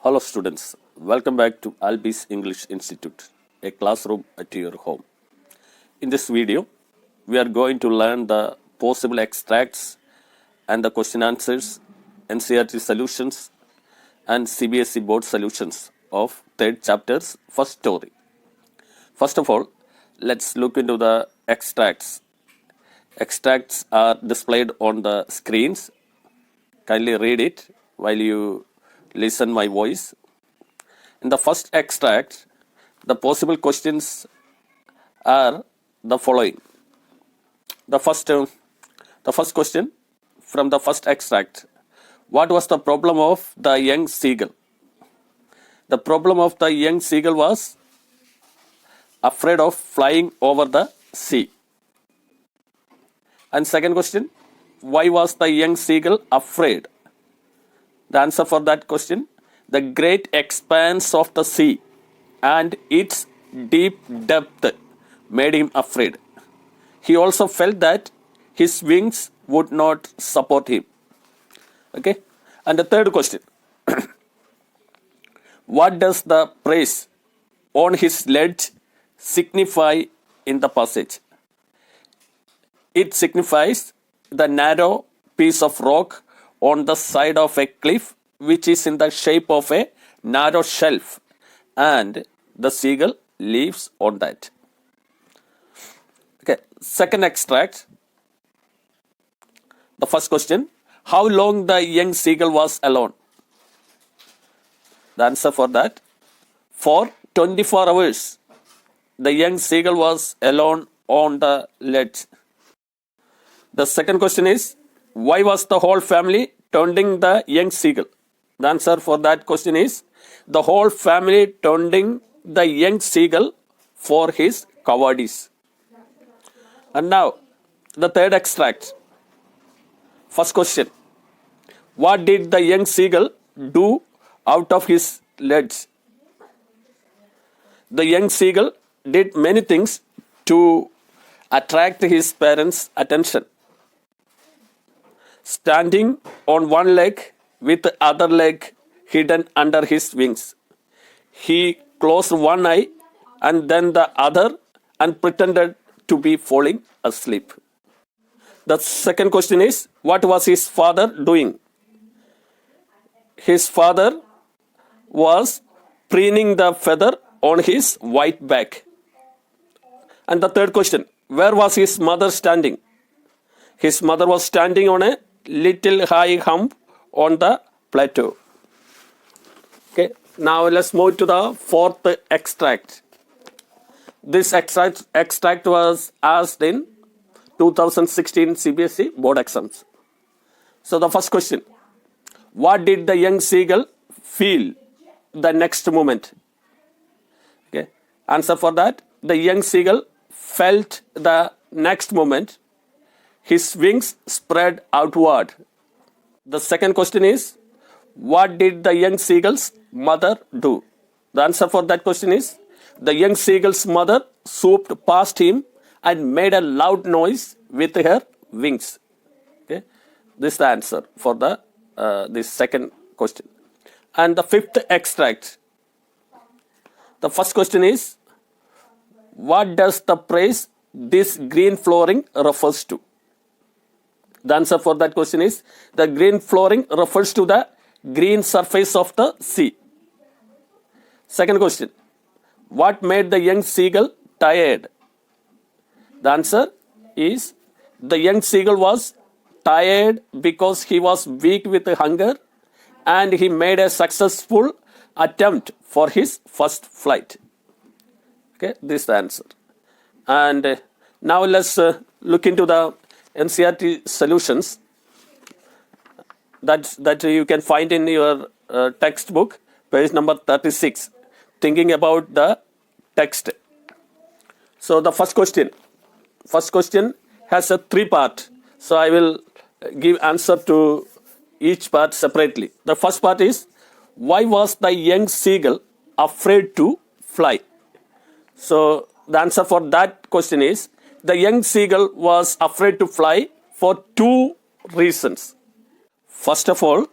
Hello students, welcome back to Albis English Institute, a classroom at your home. In this video, we are going to learn the possible extracts and the question answers, NCERT solutions and CBSE board solutions of third chapter's first story. First of all, let's look into the extracts. Extracts are displayed on the screens. Kindly read it while you listen my voice. In the first extract, the possible questions are the following. The first question from the first extract. What was the problem of the young seagull? The problem of the young seagull was afraid of flying over the sea. And second question, why was the young seagull afraid? The answer for that question, the great expanse of the sea and its deep depth made him afraid. He also felt that his wings would not support him. Okay. And the third question, what does the praise on his ledge signify in the passage? It signifies the narrow piece of rock on the side of a cliff which is in the shape of a narrow shelf, and the seagull lives on that. Okay, second extract. The first question, how long the young seagull was alone? The answer for that, for 24 hours, the young seagull was alone on the ledge. The second question is, why was the whole family tending the young seagull? The answer for that question is, the whole family tending the young seagull for his cowardice. And now, the third extract. First question, what did the young seagull do out of his ledge? The young seagull did many things to attract his parents' attention. Standing on one leg with the other leg hidden under his wings, he closed one eye and then the other and pretended to be falling asleep. The second question is, what was his father doing? His father was preening the feather on his white back. And the third question, where was his mother standing? His mother was standing on a little high hump on the plateau. Okay, now let's move to the fourth extract. This extract was asked in 2016 CBSE board exams. So the first question, what did the young seagull feel the next moment? Okay, answer for that, the young seagull felt the next moment his wings spread outward. The second question is, what did the young seagull's mother do? The answer for that question is, the young seagull's mother swooped past him and made a loud noise with her wings. Okay, this is the answer for the this second question. And the fifth extract. The first question is, what does the phrase this green flooring refers to? The answer for that question is, the green flooring refers to the green surface of the sea. Second question, what made the young seagull tired? The answer is, the young seagull was tired because he was weak with hunger and he made a successful attempt for his first flight. Okay, this is the answer. And now let's look into the NCERT solutions that you can find in your textbook, page number 36, thinking about the text. So the first question has a three-part. So I will give answer to each part separately. The first part is, why was the young seagull afraid to fly? So the answer for that question is, the young seagull was afraid to fly for two reasons. First of all,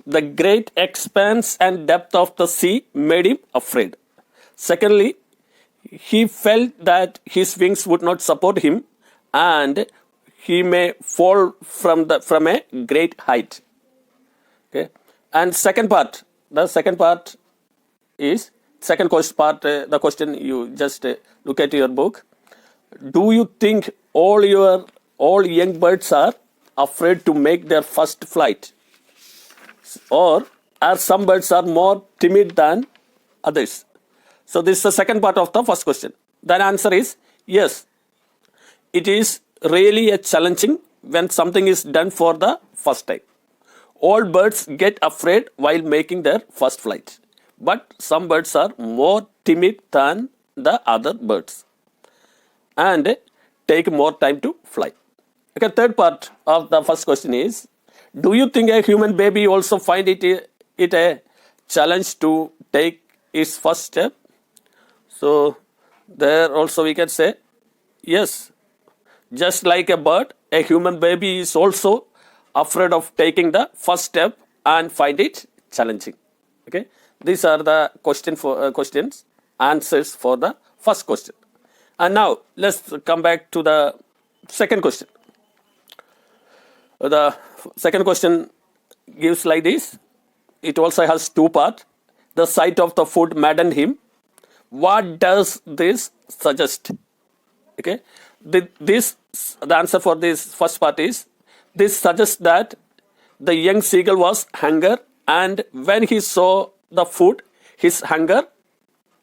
the great expanse and depth of the sea made him afraid. Secondly, he felt that his wings would not support him and he may fall from a great height. Okay. And the second part is the question you just look at your book. Do you think all young birds are afraid to make their first flight, or are some birds are more timid than others? So this is the second part of the first question. The answer is yes. It is really a challenging when something is done for the first time. All birds get afraid while making their first flight, but some birds are more timid than the other birds and take more time to fly. Okay, third part of the first question is, do you think a human baby also find it a challenge to take its first step? So there also we can say yes. Just like a bird, a human baby is also afraid of taking the first step and find it challenging. Okay, these are the questions answers for the first question. And now let's come back to the second question. The second question gives like this. It also has two parts. The sight of the food maddened him. What does this suggest? Okay, the answer for this first part is, this suggests that the young seagull was hunger, and when he saw the food, his hunger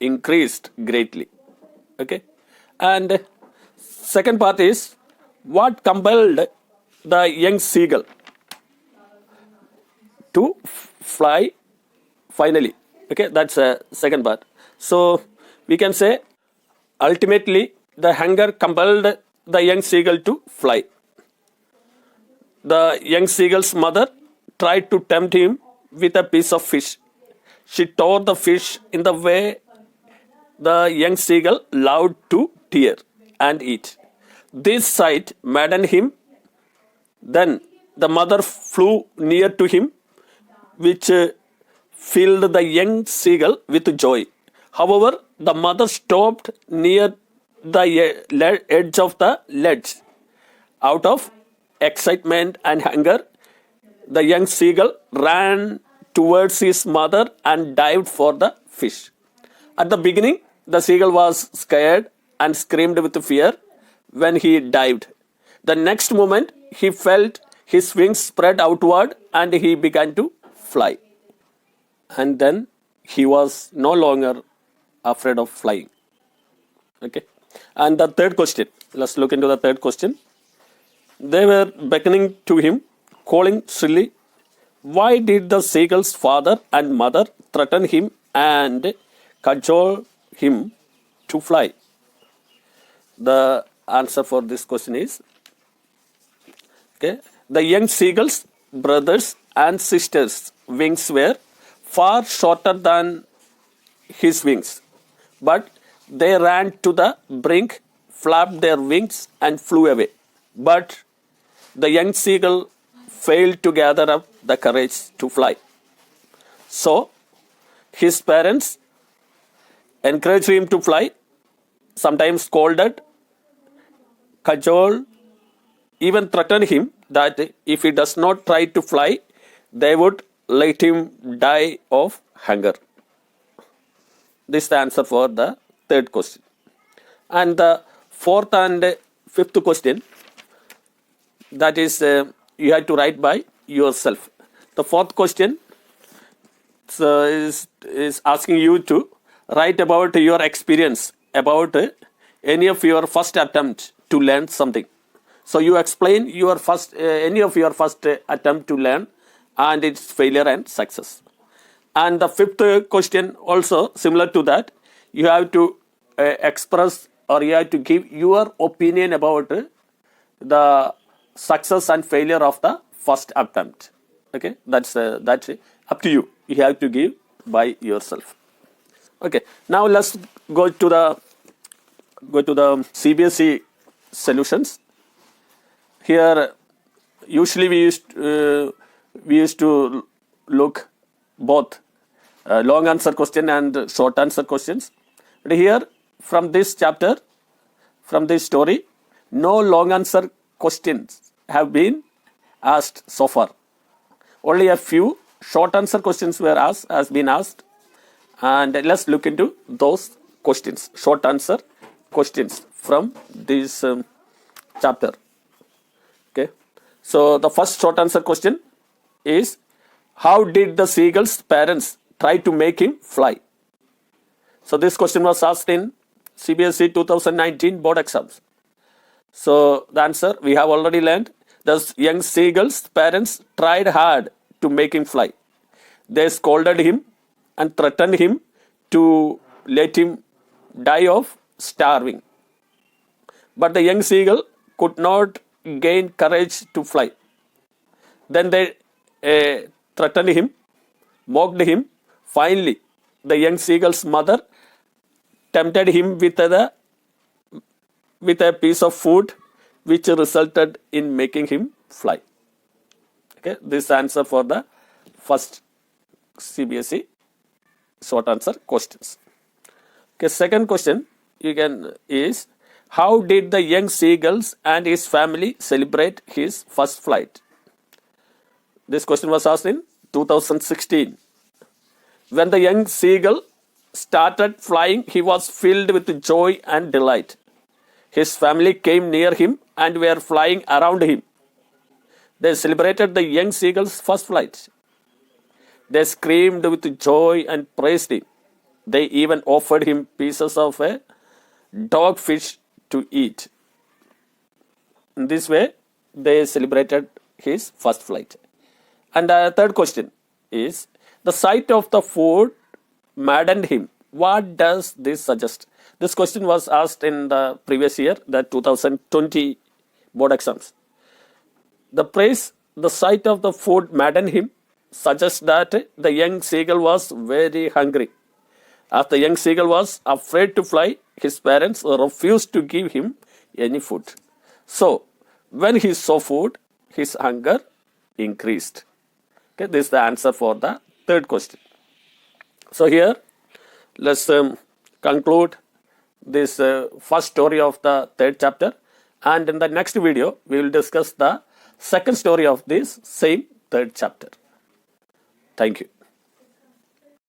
increased greatly. Okay, and second part is, what compelled the young seagull to fly finally? Okay, that's the second part. So we can say ultimately the hunger compelled the young seagull to fly. The young seagull's mother tried to tempt him with a piece of fish. She tore the fish in the way the young seagull loved to tear and eat. This sight maddened him. Then the mother flew near to him, which filled the young seagull with joy. However, the mother stopped near the edge of the ledge. Out of excitement and hunger, the young seagull ran towards his mother and dived for the fish. At the beginning, the seagull was scared and screamed with fear when he dived. The next moment, he felt his wings spread outward and he began to fly. And then he was no longer afraid of flying. Okay. And the third question, let's look into the third question. They were beckoning to him, calling shrilly. Why did the seagull's father and mother threaten him and cajole him to fly? The answer for this question is, okay, the young seagull's brothers and sisters' wings were far shorter than his wings, but they ran to the brink, flapped their wings and flew away. But the young seagull failed to gather up the courage to fly. So his parents encouraged him to fly, sometimes scolded, cajoled, even threatened him that if he does not try to fly, they would let him die of hunger. This is the answer for the third question. And the fourth and fifth question, that is you have to write by yourself. The fourth question is asking you to write about your experience about any of your first attempt to learn something. So you explain your any of your first attempt to learn and its failure and success. And the fifth question also similar to that, you have to express or you have to give your opinion about the success and failure of the first attempt. Okay, that's up to you. You have to give by yourself. Okay, now let's go to the CBSE solutions. Here, usually we used to look both long answer question and short answer questions. But here, from this chapter, from this story, no long answer questions have been asked so far. Only a few short answer questions has been asked, and let's look into those questions, short answer questions from this chapter. Okay, so the first short answer question is, how did the seagull's parents try to make him fly? So this question was asked in CBSE 2019 board exams. So the answer we have already learned. The young seagull's parents tried hard to make him fly. They scolded him and threatened him to let him die of starving. But the young seagull could not gain courage to fly. Then they threatened him, mocked him. Finally, the young seagull's mother tempted him with a piece of food, which resulted in making him fly. Okay, this answer for the first CBSE short answer questions. Okay, second question is, how did the young seagulls and his family celebrate his first flight? This question was asked in 2016. When the young seagull started flying, he was filled with joy and delight. His family came near him and were flying around him. They celebrated the young seagull's first flight. They screamed with joy and praised him. They even offered him pieces of a dogfish to eat. In this way, they celebrated his first flight. And the third question is, the sight of the food maddened him. What does this suggest? This question was asked in the previous year, the 2020 board exams. The sight of the food maddened him suggests that the young seagull was very hungry. As the young seagull was afraid to fly, his parents refused to give him any food. So, when he saw food, his hunger increased. Okay, this is the answer for the third question. So here, let's conclude this first story of the third chapter, and in the next video, we will discuss the second story of this same third chapter. Thank you.